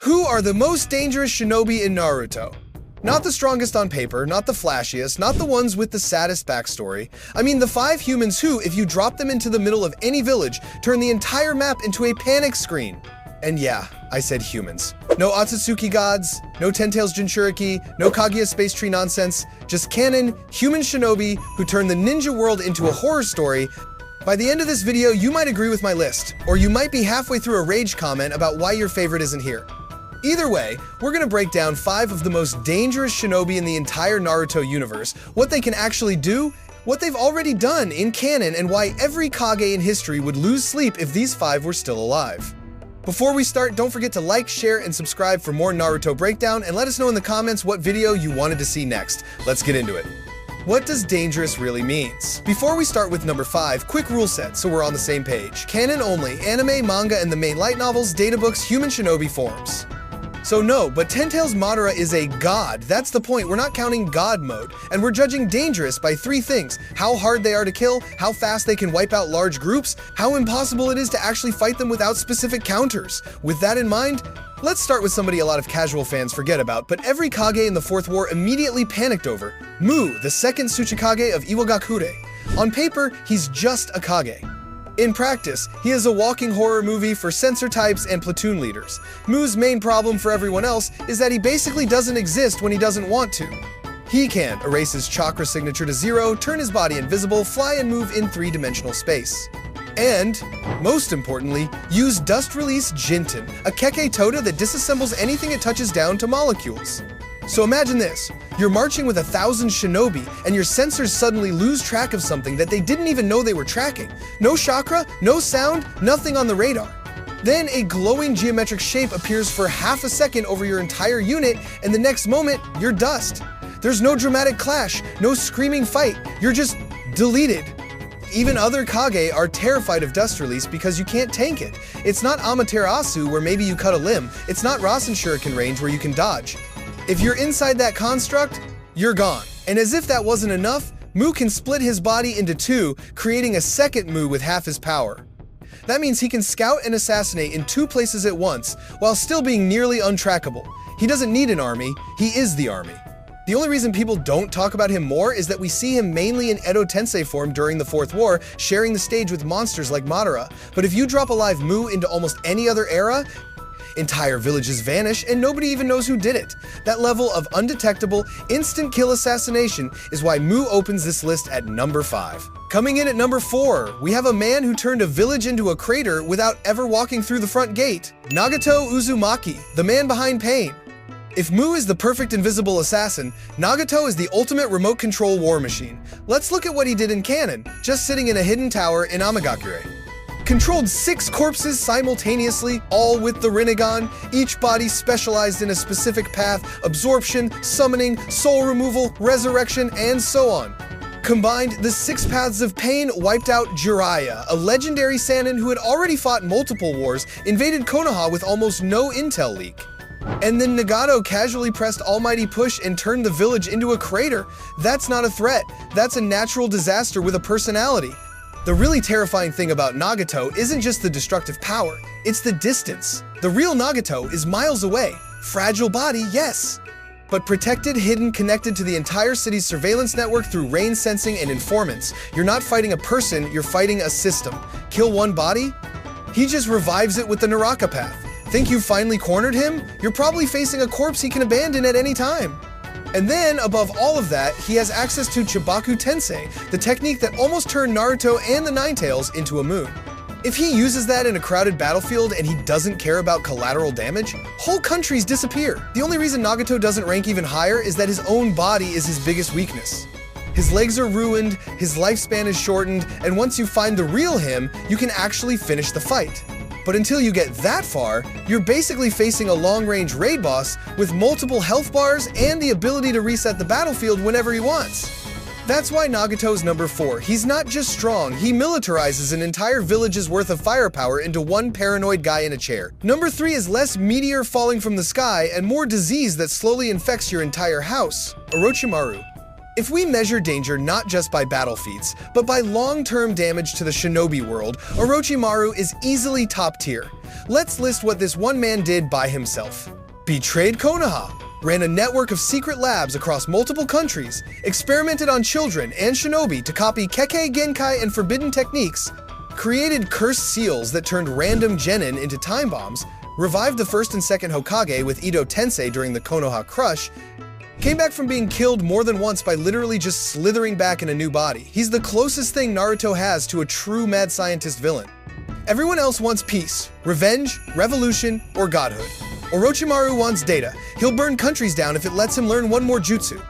Who are the most dangerous shinobi in Naruto? Not the strongest on paper, not the flashiest, not the ones with the saddest backstory. I mean the 5 humans who, if you drop them into the middle of any village, turn the entire map into a panic screen. And yeah, I said humans. No Otsutsuki gods, no Ten Tails Jinchuriki, no Kaguya Space Tree nonsense, just canon, human shinobi who turn the ninja world into a horror story. By the end of this video, you might agree with my list, or you might be halfway through a rage comment about why your favorite isn't here. Either way, we're gonna break down 5 of the most dangerous shinobi in the entire Naruto universe, what they can actually do, what they've already done in canon, and why every Kage in history would lose sleep if these 5 were still alive. Before we start, don't forget to like, share, and subscribe for more Naruto breakdown, and let us know in the comments what video you wanted to see next. Let's get into it. What does dangerous really means? Before we start with number 5, quick rule set so we're on the same page. Canon only, anime, manga, and the main light novels, databooks, human shinobi forms. So no, but Ten Tails Madara is a god. That's the point. We're not counting god mode. And we're judging dangerous by 3 things: how hard they are to kill, how fast they can wipe out large groups, how impossible it is to actually fight them without specific counters. With that in mind, let's start with somebody a lot of casual fans forget about, but every Kage in the 4th War immediately panicked over: Mu, the 2nd Tsuchikage of Iwagakure. On paper, he's just a Kage. In practice, he is a walking horror movie for sensor types and platoon leaders. Mu's main problem for everyone else is that he basically doesn't exist when he doesn't want to. He can erase his chakra signature to 0, turn his body invisible, fly and move in 3-dimensional space. And, most importantly, use Dust Release Jinten, a Keke Toda that disassembles anything it touches down to molecules. So imagine this: you're marching with 1,000 shinobi, and your sensors suddenly lose track of something that they didn't even know they were tracking. No chakra, no sound, nothing on the radar. Then a glowing geometric shape appears for half a second over your entire unit, and the next moment, you're dust. There's no dramatic clash, no screaming fight, you're just deleted. Even other Kage are terrified of dust release because you can't tank it. It's not Amaterasu where maybe you cut a limb, it's not Rasen Shuriken range where you can dodge. If you're inside that construct, you're gone. And as if that wasn't enough, Mu can split his body into 2, creating a second Mu with half his power. That means he can scout and assassinate in 2 places at once, while still being nearly untrackable. He doesn't need an army, he is the army. The only reason people don't talk about him more is that we see him mainly in Edo Tensei form during the 4th War, sharing the stage with monsters like Madara. But if you drop a live Mu into almost any other era, entire villages vanish and nobody even knows who did it. That level of undetectable, instant kill assassination is why Mu opens this list at number 5. Coming in at number 4, we have a man who turned a village into a crater without ever walking through the front gate. Nagato Uzumaki, the man behind Pain. If Mu is the perfect invisible assassin, Nagato is the ultimate remote control war machine. Let's look at what he did in canon, just sitting in a hidden tower in Amagakure. Controlled 6 corpses simultaneously, all with the Rinnegan, each body specialized in a specific path: absorption, summoning, soul removal, resurrection, and so on. Combined, the 6 paths of pain wiped out Jiraiya, a legendary Sannin who had already fought multiple wars, invaded Konoha with almost no intel leak. And then Nagato casually pressed Almighty Push and turned the village into a crater. That's not a threat, that's a natural disaster with a personality. The really terrifying thing about Nagato isn't just the destructive power, it's the distance. The real Nagato is miles away. Fragile body, yes, but protected, hidden, connected to the entire city's surveillance network through rain sensing and informants. You're not fighting a person, you're fighting a system. Kill one body? He just revives it with the Naraka path. Think you finally cornered him? You're probably facing a corpse he can abandon at any time. And then, above all of that, he has access to Chibaku Tensei, the technique that almost turned Naruto and the Nine Tails into a moon. If he uses that in a crowded battlefield and he doesn't care about collateral damage, whole countries disappear. The only reason Nagato doesn't rank even higher is that his own body is his biggest weakness. His legs are ruined, his lifespan is shortened, and once you find the real him, you can actually finish the fight. But until you get that far, you're basically facing a long-range raid boss with multiple health bars and the ability to reset the battlefield whenever he wants. That's why Nagato's number 4. He's not just strong, he militarizes an entire village's worth of firepower into one paranoid guy in a chair. Number 3 is less meteor falling from the sky and more disease that slowly infects your entire house. Orochimaru. If we measure danger not just by battle feats, but by long-term damage to the Shinobi world, Orochimaru is easily top tier. Let's list what this one man did by himself. Betrayed Konoha, ran a network of secret labs across multiple countries, experimented on children and shinobi to copy Kekkei Genkai and forbidden techniques, created cursed seals that turned random genin into time bombs, revived the first and second Hokage with Ito Tensei during the Konoha Crush, came back from being killed more than once by literally just slithering back in a new body. He's the closest thing Naruto has to a true mad scientist villain. Everyone else wants peace, revenge, revolution, or godhood. Orochimaru wants data. He'll burn countries down if it lets him learn one more jutsu.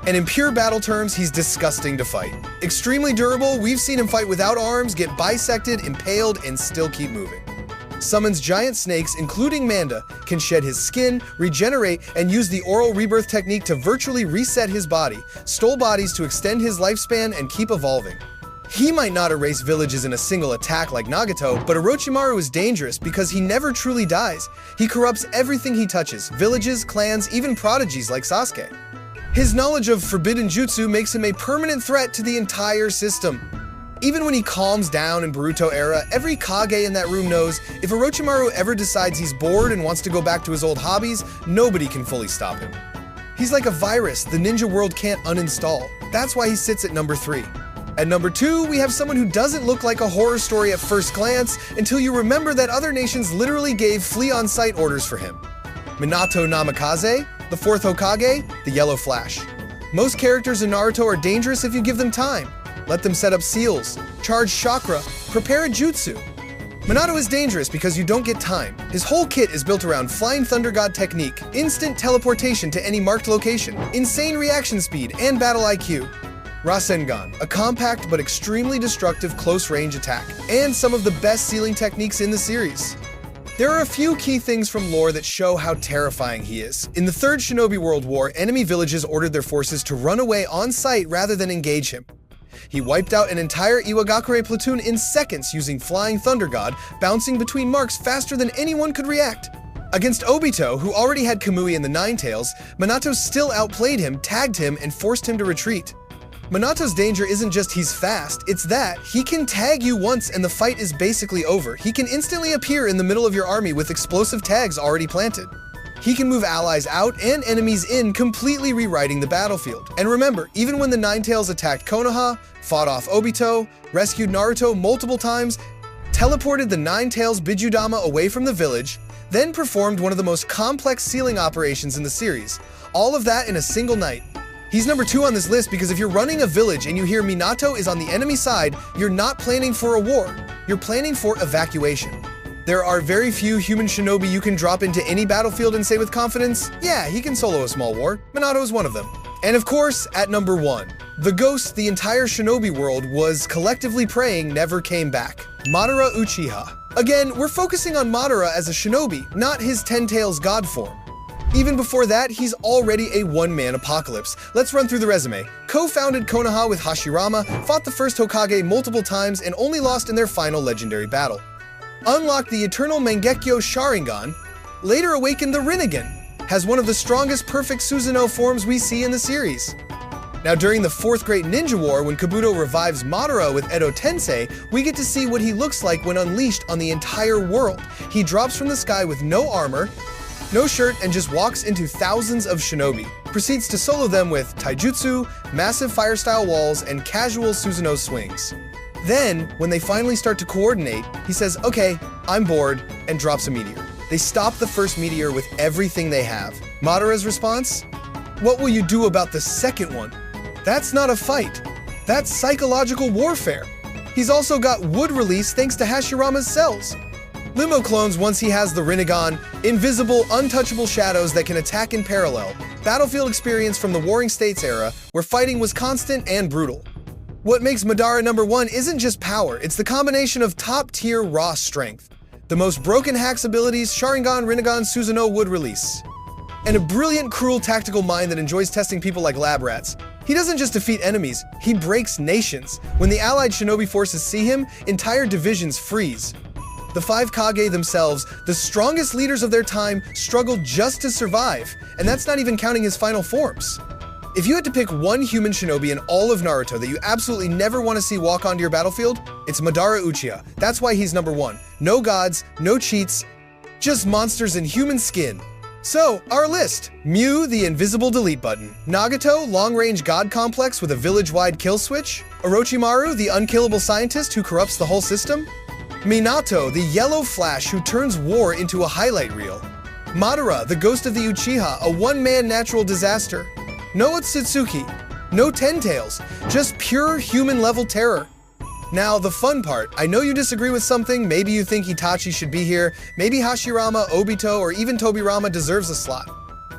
And in pure battle terms, he's disgusting to fight. Extremely durable, we've seen him fight without arms, get bisected, impaled, and still keep moving. Summons giant snakes, including Manda, can shed his skin, regenerate, and use the oral rebirth technique to virtually reset his body, stole bodies to extend his lifespan and keep evolving. He might not erase villages in a single attack like Nagato, but Orochimaru is dangerous because he never truly dies. He corrupts everything he touches, villages, clans, even prodigies like Sasuke. His knowledge of forbidden jutsu makes him a permanent threat to the entire system. Even when he calms down in Boruto era, every Kage in that room knows if Orochimaru ever decides he's bored and wants to go back to his old hobbies, nobody can fully stop him. He's like a virus the ninja world can't uninstall. That's why he sits at number 3. At number 2, we have someone who doesn't look like a horror story at first glance until you remember that other nations literally gave flee-on-sight orders for him. Minato Namikaze, the 4th Hokage, the Yellow Flash. Most characters in Naruto are dangerous if you give them time. Let them set up seals, charge chakra, prepare a jutsu. Minato is dangerous because you don't get time. His whole kit is built around Flying Thunder God technique, instant teleportation to any marked location, insane reaction speed, and battle IQ. Rasengan, a compact but extremely destructive close-range attack, and some of the best sealing techniques in the series. There are a few key things from lore that show how terrifying he is. In the Third Shinobi World War, enemy villages ordered their forces to run away on sight rather than engage him. He wiped out an entire Iwagakure platoon in seconds using Flying Thunder God, bouncing between marks faster than anyone could react. Against Obito, who already had Kamui and the Nine Tails, Minato still outplayed him, tagged him, and forced him to retreat. Minato's danger isn't just he's fast, it's that he can tag you once and the fight is basically over. He can instantly appear in the middle of your army with explosive tags already planted. He can move allies out and enemies in, completely rewriting the battlefield. And remember, even when the Nine Tails attacked Konoha, fought off Obito, rescued Naruto multiple times, teleported the Nine Tails Bijudama away from the village, then performed one of the most complex sealing operations in the series. All of that in a single night. He's number 2 on this list because if you're running a village and you hear Minato is on the enemy side, you're not planning for a war, you're planning for evacuation. There are very few human shinobi you can drop into any battlefield and say with confidence, yeah, he can solo a small war. Minato is one of them. And of course, at number 1, the ghost the entire shinobi world was collectively praying never came back. Madara Uchiha. Again, we're focusing on Madara as a shinobi, not his Ten Tails god form. Even before that, he's already a one-man apocalypse. Let's run through the resume. Co-founded Konoha with Hashirama, fought the first Hokage multiple times and only lost in their final legendary battle. Unlocked the eternal Mangekyo Sharingan, later awakened the Rinnegan, has one of the strongest perfect Susanoo forms we see in the series. Now during the 4th Great Ninja War, when Kabuto revives Madara with Edo Tensei, we get to see what he looks like when unleashed on the entire world. He drops from the sky with no armor, no shirt, and just walks into thousands of shinobi. Proceeds to solo them with taijutsu, massive fire-style walls, and casual Susanoo swings. Then, when they finally start to coordinate, he says, okay, I'm bored, and drops a meteor. They stop the first meteor with everything they have. Madara's response? What will you do about the second one? That's not a fight. That's psychological warfare. He's also got wood release thanks to Hashirama's cells. Limo clones once he has the Rinnegan, invisible, untouchable shadows that can attack in parallel, battlefield experience from the Warring States era, where fighting was constant and brutal. What makes Madara number 1 isn't just power, it's the combination of top-tier raw strength, the most broken hacks abilities, Sharingan, Rinnegan, Susanoo, wood release, and a brilliant, cruel tactical mind that enjoys testing people like lab rats. He doesn't just defeat enemies, he breaks nations. When the allied shinobi forces see him, entire divisions freeze. The 5 Kage themselves, the strongest leaders of their time, struggled just to survive, and that's not even counting his final forms. If you had to pick one human shinobi in all of Naruto that you absolutely never want to see walk onto your battlefield, it's Madara Uchiha. That's why he's number 1. No gods, no cheats, just monsters in human skin. So, our list. Mew, the invisible delete button. Nagato, long-range god complex with a village-wide kill switch. Orochimaru, the unkillable scientist who corrupts the whole system. Minato, the yellow flash who turns war into a highlight reel. Madara, the ghost of the Uchiha, a one-man natural disaster. No Otsutsuki, no Ten Tails, just pure human-level terror. Now, the fun part, I know you disagree with something, maybe you think Itachi should be here, maybe Hashirama, Obito, or even Tobirama deserves a slot.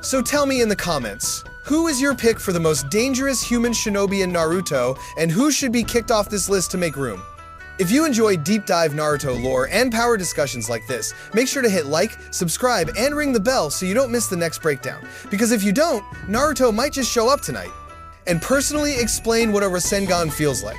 So tell me in the comments, who is your pick for the most dangerous human shinobi in Naruto, and who should be kicked off this list to make room? If you enjoy deep dive Naruto lore and power discussions like this, make sure to hit like, subscribe, and ring the bell so you don't miss the next breakdown. Because if you don't, Naruto might just show up tonight and personally explain what a Rasengan feels like.